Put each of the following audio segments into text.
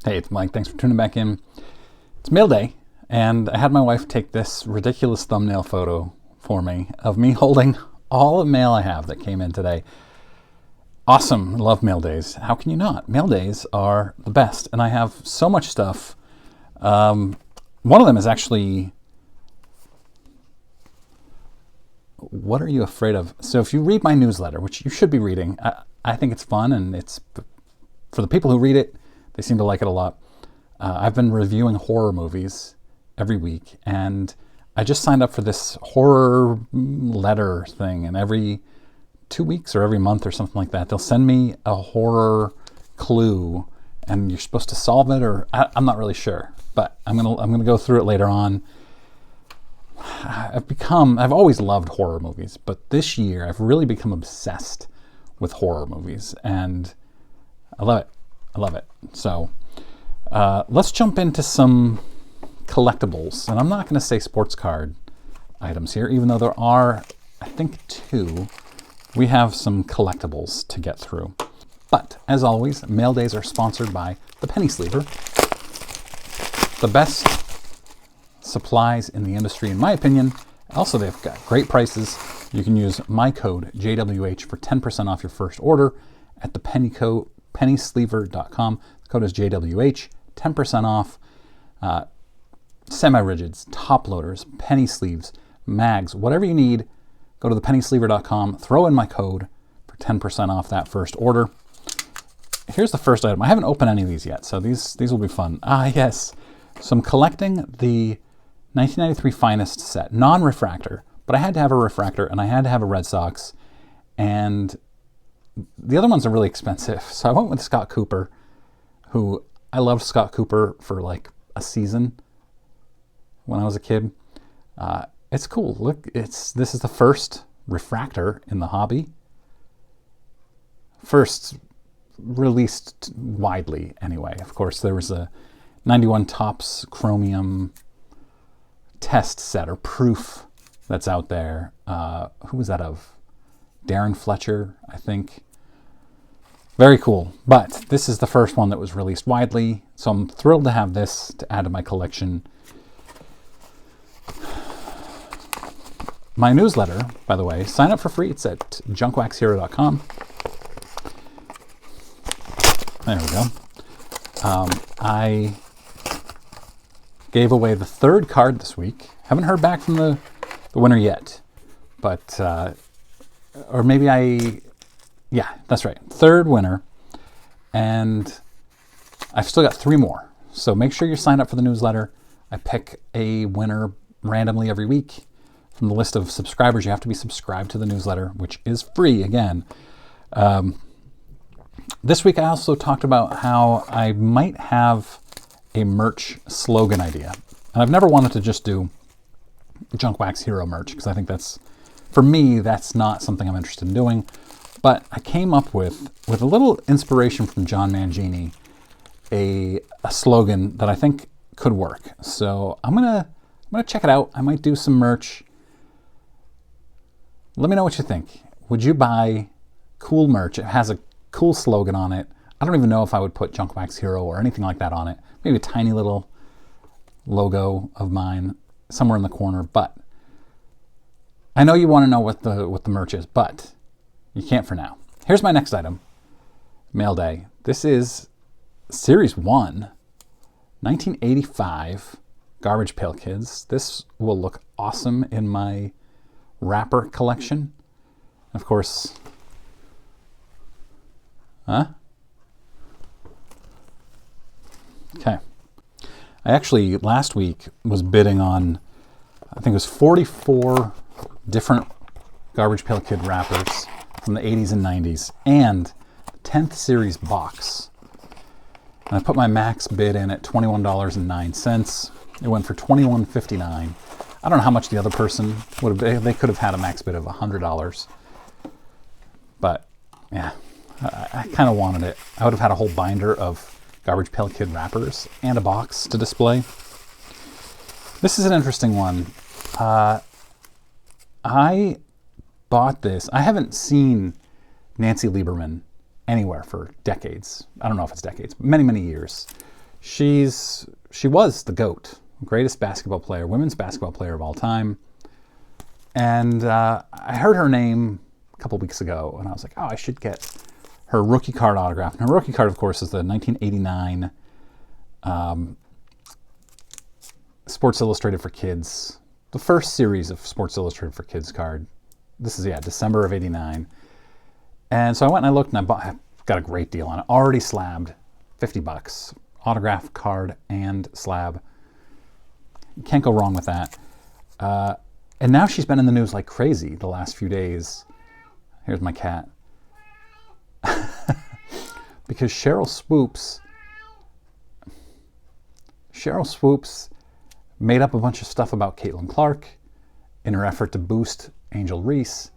Hey, it's Mike. Thanks for tuning back in. It's mail day, and I had my wife take this ridiculous thumbnail photo for me of me holding all the mail I have that came in today. Awesome. Love mail days. How can you not? Mail days are the best, and I have so much stuff. One of them is actually, what are you afraid of? So if you read my newsletter, which you should be reading, I think it's fun, and it's for the people who read it, they seem to like it a lot. I've been reviewing horror movies every week, and I just signed up for this horror letter thing, and every 2 weeks or every month or something like that, they'll send me a horror clue, and you're supposed to solve it, or I'm not really sure, but I'm gonna go through it later on. I've always loved horror movies, but this year I've really become obsessed with horror movies, and I love it. I love it. So let's jump into some collectibles. And I'm not going to say sports card items here, even though there are, I think, 2. We have some collectibles to get through. But as always, mail days are sponsored by the Penny Sleever. The best supplies in the industry, in my opinion. Also, they've got great prices. You can use my code JWH for 10% off your first order at the PennySleever.com. The code is JWH, 10% off. Semi-rigids, top loaders, penny sleeves, mags, whatever you need, go to the PennySleever.com, throw in my code for 10% off that first order. Here's the first item. I haven't opened any of these yet, so these will be fun. Yes. So I'm collecting the 1993 Finest set, non-refractor, but I had to have a refractor and I had to have a Red Sox, and the other ones are really expensive. So I went with Scott Cooper, who I loved Scott Cooper for like a season when I was a kid. It's cool. Look, this is the first refractor in the hobby. First released widely anyway. Of course, there was a 91 Topps Chromium test set or proof that's out there. Who was that of? Darren Fletcher, I think. Very cool. But this is the first one that was released widely, so I'm thrilled to have this to add to my collection. My newsletter, by the way, sign up for free. It's at junkwaxhero.com. There we go. I gave away the 3rd card this week. Haven't heard back from the winner yet, but or maybe yeah, that's right. 3rd winner, and I've still got 3 more. So make sure you're signed up for the newsletter. I pick a winner randomly every week from the list of subscribers. You have to be subscribed to the newsletter, which is free again. This week I also talked about how I might have a merch slogan idea. And I've never wanted to just do Junk Wax Hero merch, because I think for me, that's not something I'm interested in doing. But I came up with a little inspiration from John Mangini, a slogan that I think could work. So I'm gonna check it out. I might do some merch. Let me know what you think. Would you buy cool merch? It has a cool slogan on it. I don't even know if I would put Junk Wax Hero or anything like that on it. Maybe a tiny little logo of mine somewhere in the corner. But I know you want to know what the merch is, but you can't for now. Here's my next item. Mail day. This is Series 1, 1985 Garbage Pail Kids. This will look awesome in my wrapper collection. Of course, Okay. I actually, last week, was bidding on, I think it was 44 different Garbage Pail Kid wrappers from the 80s and 90s, and the 10th series box. And I put my max bid in at $21.09. It went for $21.59. I don't know how much the other person would have, they could have had a max bid of $100. But yeah, I kind of wanted it. I would have had a whole binder of Garbage Pail Kid wrappers and a box to display. This is an interesting one. I bought this. I haven't seen Nancy Lieberman anywhere for decades. I don't know if it's decades, but many, many years. She was the GOAT, greatest basketball player, women's basketball player of all time. And I heard her name a couple weeks ago, and I was like, oh, I should get her rookie card autograph. And her rookie card, of course, is the 1989 Sports Illustrated for Kids, the first series of Sports Illustrated for Kids card. This is, December of '89. And so I went and I looked, and I got a great deal on it. Already slabbed, $50. Autograph card and slab. You can't go wrong with that. And now she's been in the news like crazy the last few days. Here's my cat. Because Cheryl Swoops made up a bunch of stuff about Caitlin Clark in her effort to boost Angel Reese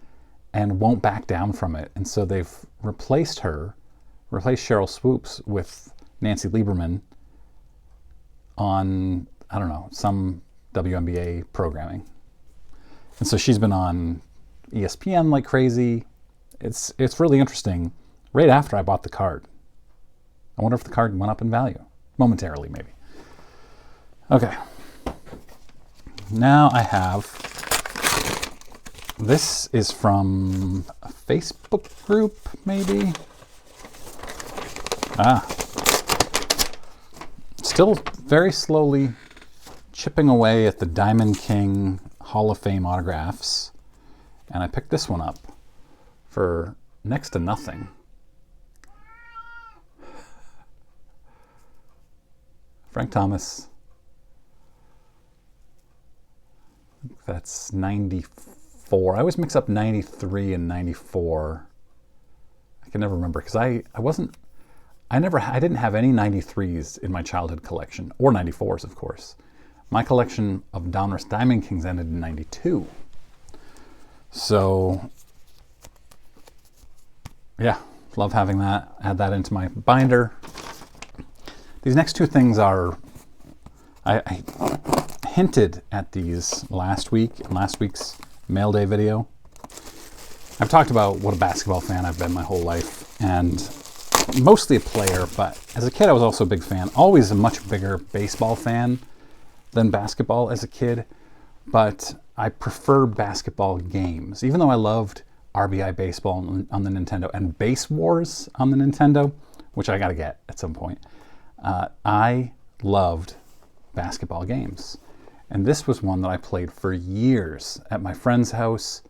and won't back down from it. And so they've replaced Cheryl Swoops with Nancy Lieberman on, I don't know, some WNBA programming. And so she's been on ESPN like crazy. It's really interesting. Right after I bought the card. I wonder if the card went up in value. Momentarily, maybe. Okay. Now I have, this is from a Facebook group, maybe? Still very slowly chipping away at the Diamond King Hall of Fame autographs. And I picked this one up for next to nothing. Frank Thomas. That's 94. I always mix up 93 and 94. I can never remember because I didn't have any 93s in my childhood collection, or 94s, of course. My collection of Donruss Diamond Kings ended in 92. So, yeah, love having that. Add that into my binder. These next two things are, I hinted at these last week, in last week's Mail Day video. I've talked about what a basketball fan I've been my whole life, and mostly a player, but as a kid I was also a big fan. Always a much bigger baseball fan than basketball as a kid, but I prefer basketball games. Even though I loved RBI Baseball on the Nintendo and Base Wars on the Nintendo, which I gotta get at some point, I loved basketball games. And this was one that I played for years at my friend's house.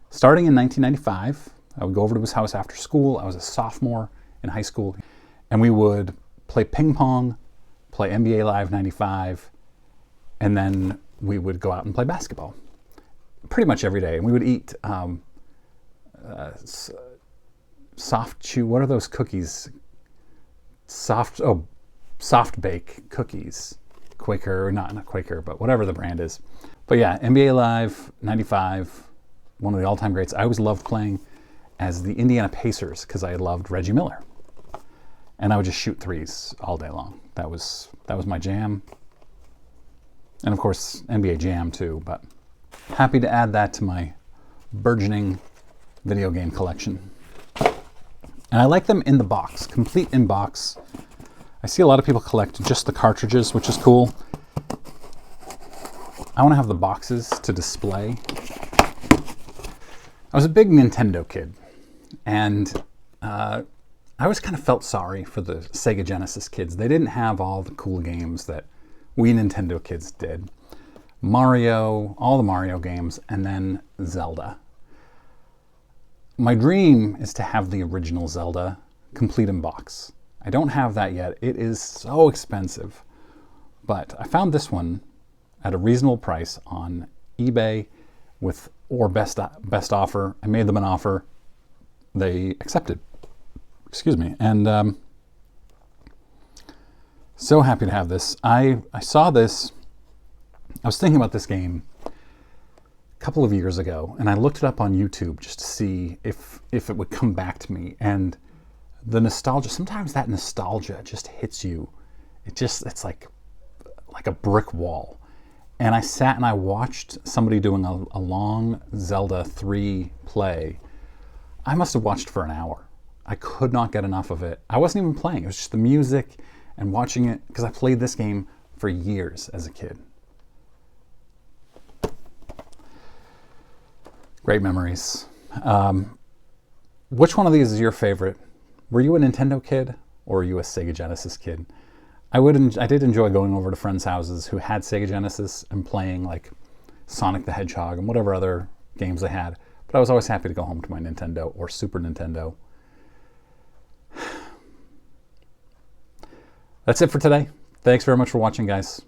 Starting in 1995, I would go over to his house after school. I was a sophomore in high school. And we would play ping pong, play NBA Live 95, and then we would go out and play basketball. Pretty much every day. And we would eat soft chew. What are those cookies? Soft bake cookies. Quaker, not Quaker, but whatever the brand is. But yeah, NBA Live 95, one of the all-time greats. I always loved playing as the Indiana Pacers because I loved Reggie Miller. And I would just shoot threes all day long. That was my jam. And of course, NBA Jam too, but happy to add that to my burgeoning video game collection. And I like them in the box, complete in box. I see a lot of people collect just the cartridges, which is cool. I want to have the boxes to display. I was a big Nintendo kid, and I always kind of felt sorry for the Sega Genesis kids. They didn't have all the cool games that we Nintendo kids did. Mario, all the Mario games, and then Zelda. My dream is to have the original Zelda complete in box. I don't have that yet. It is so expensive. But I found this one at a reasonable price on eBay or best offer. I made them an offer. They accepted. Excuse me. And so happy to have this. I saw this. I was thinking about this game a couple of years ago, and I looked it up on YouTube just to see if it would come back to me. And the nostalgia, sometimes that nostalgia just hits you. It's like a brick wall. And I sat and I watched somebody doing a long Zelda 3 play. I must have watched for an hour. I could not get enough of it. I wasn't even playing. It was just the music and watching it, because I played this game for years as a kid. Great memories. Which one of these is your favorite? Were you a Nintendo kid or were you a Sega Genesis kid? I did enjoy going over to friends' houses who had Sega Genesis and playing like Sonic the Hedgehog and whatever other games they had. But I was always happy to go home to my Nintendo or Super Nintendo. That's it for today. Thanks very much for watching, guys.